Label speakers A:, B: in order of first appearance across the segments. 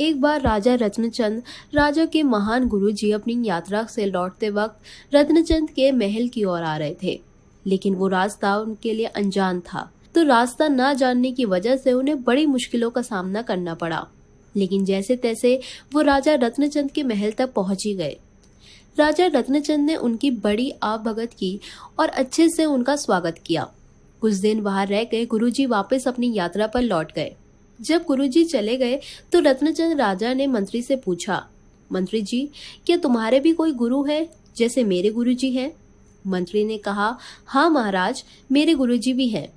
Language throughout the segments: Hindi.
A: एक बार राजा रत्नचंद राजा के महान गुरुजी अपनी यात्रा से लौटते वक्त रत्नचंद के महल की ओर आ रहे थे, लेकिन वो रास्ता उनके लिए अनजान था। तो रास्ता न जानने की वजह से उन्हें बड़ी मुश्किलों का सामना करना पड़ा। लेकिन जैसे तैसे वो राजा रत्नचंद के महल तक पहुंच ही गए। राजा रत्नचंद ने उनकी बड़ी आवभगत की और अच्छे से उनका स्वागत किया। कुछ दिन वहां रह गए गुरुजी वापस अपनी यात्रा पर लौट गए। जब गुरुजी चले गए तो रत्नचंद राजा ने मंत्री से पूछा, मंत्री जी, क्या तुम्हारे भी कोई गुरु है जैसे मेरे गुरुजी हैं? मंत्री ने कहा, हाँ महाराज, मेरे गुरुजी भी हैं।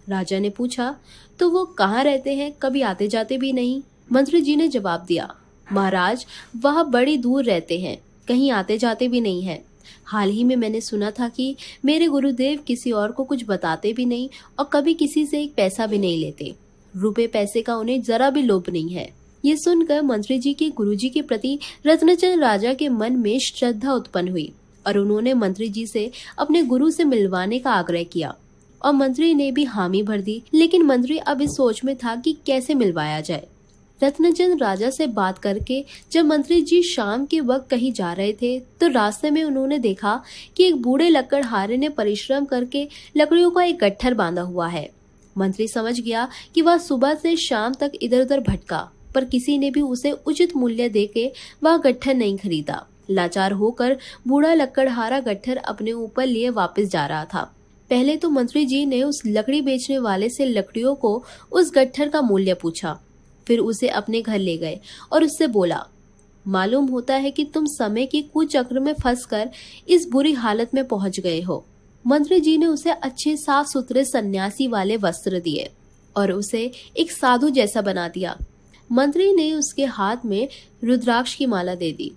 A: राजा ने पूछा, तो वो कहाँ रहते हैं, कभी आते जाते भी नहीं? मंत्री जी ने जवाब दिया, महाराज, वह बड़ी दूर रहते हैं, कहीं आते जाते भी नहीं है। हाल ही में मैंने सुना था कि मेरे गुरुदेव किसी और को कुछ बताते भी नहीं और कभी किसी से एक पैसा भी नहीं लेते। रुपए पैसे का उन्हें जरा भी लोभ नहीं है। ये सुनकर मंत्री जी के गुरुजी के प्रति रत्नचंद राजा के मन में श्रद्धा उत्पन्न हुई और उन्होंने मंत्री जी से अपने गुरु से मिलवाने का आग्रह किया और मंत्री ने भी हामी भर दी। लेकिन मंत्री अब इस सोच में था कि कैसे मिलवाया जाए। रत्नचंद राजा से बात करके जब मंत्री जी शाम के वक्त कहीं जा रहे थे तो रास्ते में उन्होंने देखा कि एक बूढ़े लकड़हारे ने परिश्रम करके लकड़ियों का एक गट्ठर बांधा हुआ है। मंत्री समझ गया कि वह सुबह से शाम तक इधर उधर भटका, पर किसी ने भी उसे उचित मूल्य देके वह गट्ठर नहीं खरीदा। लाचार होकर बूढ़ा लकड़हारा गट्ठर अपने ऊपर लिए वापस जा रहा था। पहले तो मंत्री जी ने उस लकड़ी बेचने वाले से लकड़ियों को उस गट्ठर का मूल्य पूछा, फिर उसे अपने घर ले गए और उससे बोला, मालूम होता है कि तुम समय की कुचक्र में फंसकर इस बुरी हालत में पहुंच गए हो। मंत्री जी ने उसे अच्छे साफ सुथरे सन्यासी वाले वस्त्र दिए और उसे एक साधु जैसा बना दिया। मंत्री ने उसके हाथ में रुद्राक्ष की माला दे दी।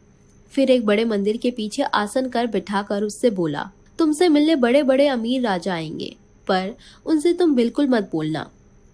A: फिर एक बड़े मंदिर के पीछे आसन कर बिठाकर उससे बोला, तुमसे मिलने बड़े बड़े अमीर राजा आएंगे, पर उनसे तुम बिल्कुल मत बोलना।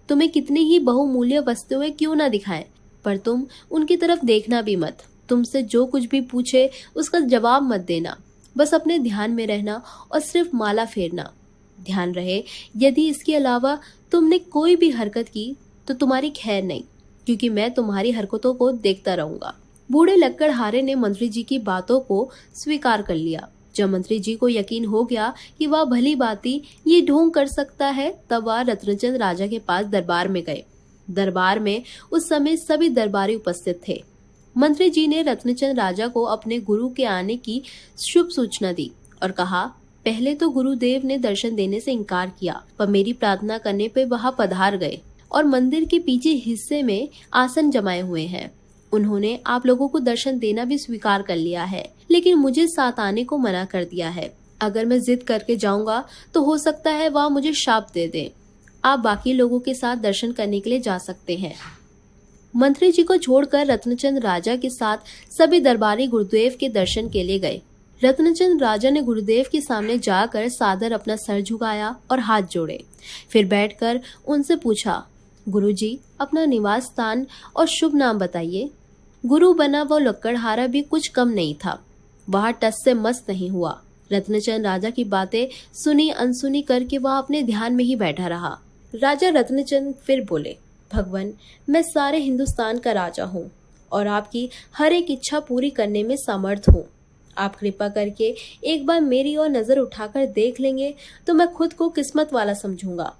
A: तुम्हें कितनी ही बहुमूल्य वस्तुएं क्यों ना दिखाएं, पर तुम उनकी तरफ देखना भी मत। तुमसे जो कुछ भी पूछे उसका जवाब मत देना, बस अपने ध्यान में रहना और सिर्फ माला फेरना। ध्यान रहे, यदि इसके अलावा तुमने कोई भी हरकत की तो तुम्हारी खैर नहीं, क्योंकि मैं तुम्हारी हरकतों को देखता रहूंगा। बूढ़े लकड़हारे ने मंत्री जी की बातों को स्वीकार कर लिया। जब मंत्री जी को यकीन हो गया कि वह भली भांति ये ढोंग कर सकता है, तब वह रत्नचंद राजा के पास दरबार में गए। दरबार में उस समय सभी दरबारी उपस्थित थे। मंत्री जी ने रत्नचंद राजा को अपने गुरु के आने की शुभ सूचना दी और कहा, पहले तो गुरुदेव ने दर्शन देने से इनकार किया, पर मेरी प्रार्थना करने पर वह पधार गए और मंदिर के पीछे हिस्से में आसन जमाए हुए हैं। उन्होंने आप लोगों को दर्शन देना भी स्वीकार कर लिया है, लेकिन मुझे साथ आने को मना कर दिया है। अगर मैं जिद करके जाऊंगा तो हो सकता है वह मुझे शाप दे दे। आप बाकी लोगों के साथ दर्शन करने के लिए जा सकते हैं। मंत्री जी को छोड़कर रत्नचंद राजा के साथ सभी दरबारी गुरुदेव के दर्शन के लिए गए। रत्नचंद राजा ने गुरुदेव के सामने जाकर सादर अपना सर झुकाया और हाथ जोड़े। फिर बैठकर उनसे पूछा, गुरुजी, अपना निवास स्थान और शुभ नाम बताइए। गुरु बना वो लकड़हारा भी कुछ कम नहीं था। वह टस से मस्त नहीं हुआ। रत्नचंद राजा की बातें सुनी अनसुनी करके वह अपने ध्यान में ही बैठा रहा। राजा रत्नचंद फिर बोले, भगवान, मैं सारे हिंदुस्तान का राजा हूँ और आपकी हर एक इच्छा पूरी करने में समर्थ हूँ। आप कृपा करके एक बार मेरी ओर नजर उठाकर देख लेंगे तो मैं खुद को किस्मत वाला समझूंगा।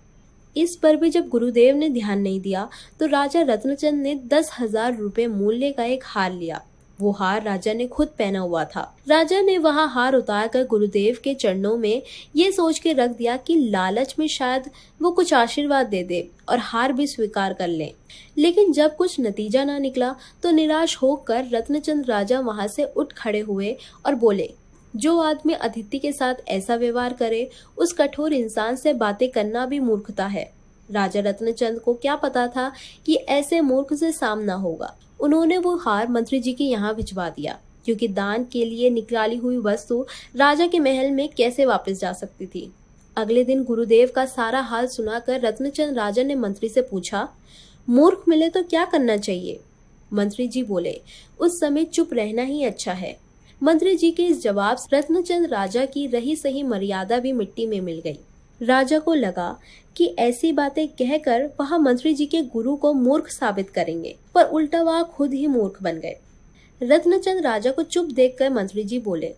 A: इस पर भी जब गुरुदेव ने ध्यान नहीं दिया तो राजा रत्नचंद ने 10,000 रुपए मूल्य का एक हार लिया। वो हार राजा ने खुद पहना हुआ था। राजा ने वह हार उतार कर गुरुदेव के चरणों में ये सोच के रख दिया कि लालच में शायद वो कुछ आशीर्वाद दे दे और हार भी स्वीकार कर ले। लेकिन जब कुछ नतीजा ना निकला तो निराश होकर रत्नचंद राजा वहां से उठ खड़े हुए और बोले, जो आदमी अतिथि के साथ ऐसा व्यवहार करे उस कठोर इंसान से बातें करना भी मूर्खता है। राजा रत्नचंद को क्या पता था कि ऐसे मूर्ख से सामना होगा। उन्होंने वो हार मंत्री जी के यहाँ भिजवा दिया, क्योंकि दान के लिए निकाली हुई वस्तु राजा के महल में कैसे वापस जा सकती थी। अगले दिन गुरुदेव का सारा हाल सुनाकर रत्नचंद राजा ने मंत्री से पूछा, मूर्ख मिले तो क्या करना चाहिए? मंत्री जी बोले, उस समय चुप रहना ही अच्छा है। मंत्री जी के इस जवाब से रत्नचंद राजा की रही सही मर्यादा भी मिट्टी में मिल गई। राजा को लगा कि ऐसी बातें कहकर वह मंत्री जी के गुरु को मूर्ख साबित करेंगे, पर उल्टा वह खुद ही मूर्ख बन गए। रत्नचंद राजा को चुप देखकर मंत्री जी बोले,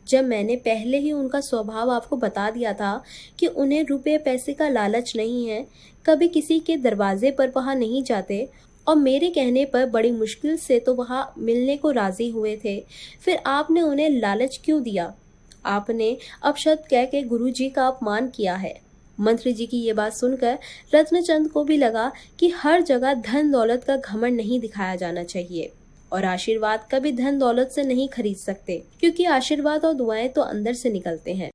A: जब मैंने पहले ही उनका स्वभाव आपको बता दिया था कि उन्हें रुपए पैसे का लालच नहीं है, कभी किसी के दरवाजे पर वहां नहीं जाते और मेरे कहने पर बड़ी मुश्किल से तो वहां मिलने को राजी हुए थे, फिर आपने उन्हें लालच क्यों दिया? आपने अपशब्द कह के गुरुजी का अपमान किया है। मंत्री जी की ये बात सुनकर रत्नचंद को भी लगा कि हर जगह धन दौलत का घमंड नहीं दिखाया जाना चाहिए और आशीर्वाद कभी धन दौलत से नहीं खरीद सकते, क्योंकि आशीर्वाद और दुआएं तो अंदर से निकलते हैं।